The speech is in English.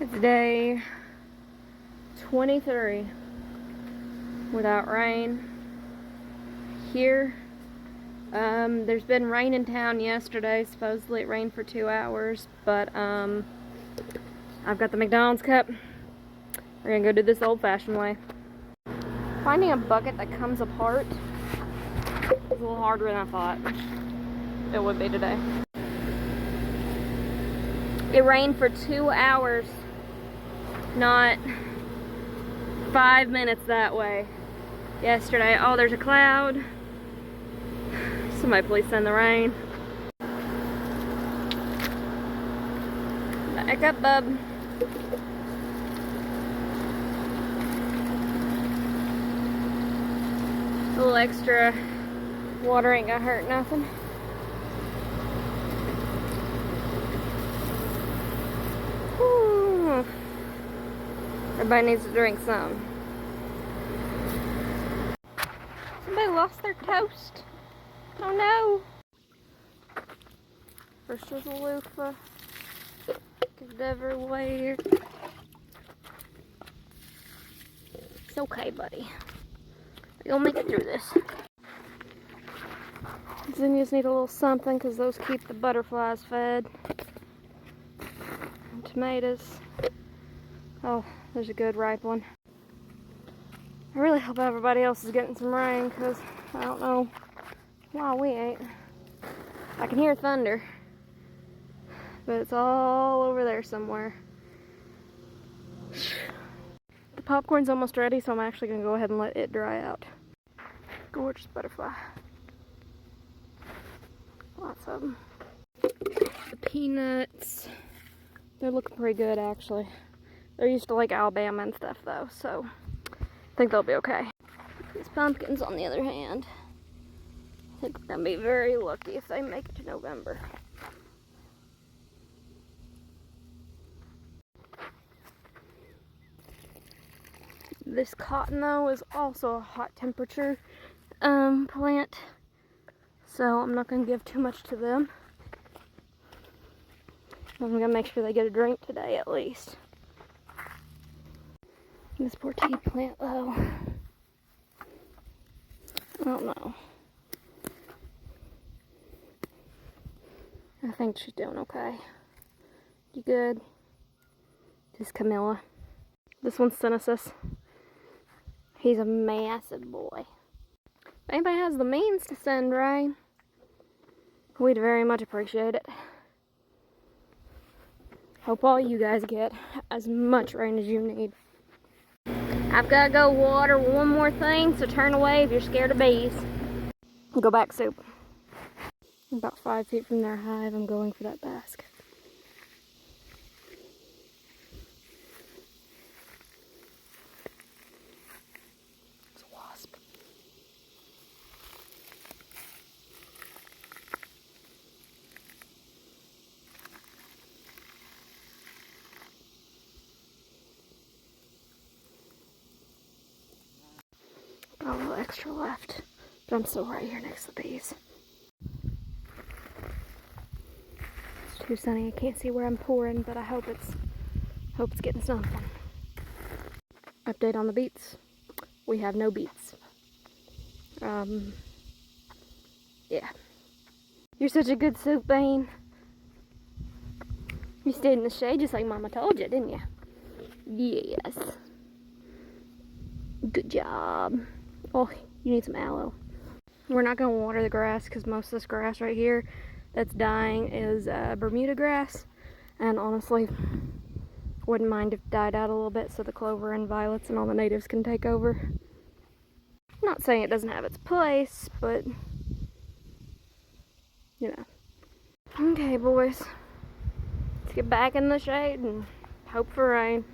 It's day 23 without rain here. There's been rain in town yesterday. Supposedly it rained for 2 hours, but I've got the McDonald's cup. We're gonna go do this old-fashioned way. Finding a bucket that comes apart is a little harder than I thought it would be today. It rained for 2 hours, not 5 minutes that way yesterday. Oh, there's a cloud. Somebody please send the rain. Back up, bub. A little extra water ain't gonna hurt nothing. Whew. Everybody needs to drink some. Somebody lost their toast. Oh no! First was a loofah. It's everywhere. It's okay, buddy. You'll make it through this. Zinnias need a little something because those keep the butterflies fed. And tomatoes. Oh, there's a good ripe one. I really hope everybody else is getting some rain because I don't know why we ain't. I can hear thunder, but it's all over there somewhere. The popcorn's almost ready, so I'm actually gonna go ahead and let it dry out. Gorgeous butterfly. Lots of them. The peanuts, they're looking pretty good actually. They're used to like Alabama and stuff though, so I think they'll be okay. These pumpkins on the other hand, I think we're gonna be very lucky if they make it to November. This cotton though is also a hot temperature plant, so I'm not gonna give too much to them. I'm gonna make sure they get a drink today at least. This poor tea plant though, I don't know. I think she's doing okay. You good? This is Camilla. This one's Senesis. He's a massive boy. If anybody has the means to send rain, we'd very much appreciate it. Hope all you guys get as much rain as you need. I've got to go water one more thing, so turn away if you're scared of bees. Go back soup. About 5 feet from their hive, I'm going for that basket. It's a wasp. Got a little extra left, but I'm still right here next to the bees. It's too sunny, I can't see where I'm pouring, but I hope it's getting something. Update on the beets. We have no beets. Yeah. You're such a good soup, Bane. You stayed in the shade just like Mama told you, didn't you? Yes. Good job. Oh, you need some aloe. We're not going to water the grass because most of this grass right here that's dying is Bermuda grass. And honestly, wouldn't mind if it died out a little bit so the clover and violets and all the natives can take over. I'm not saying it doesn't have its place, but you know. Okay, boys. Let's get back in the shade and hope for rain.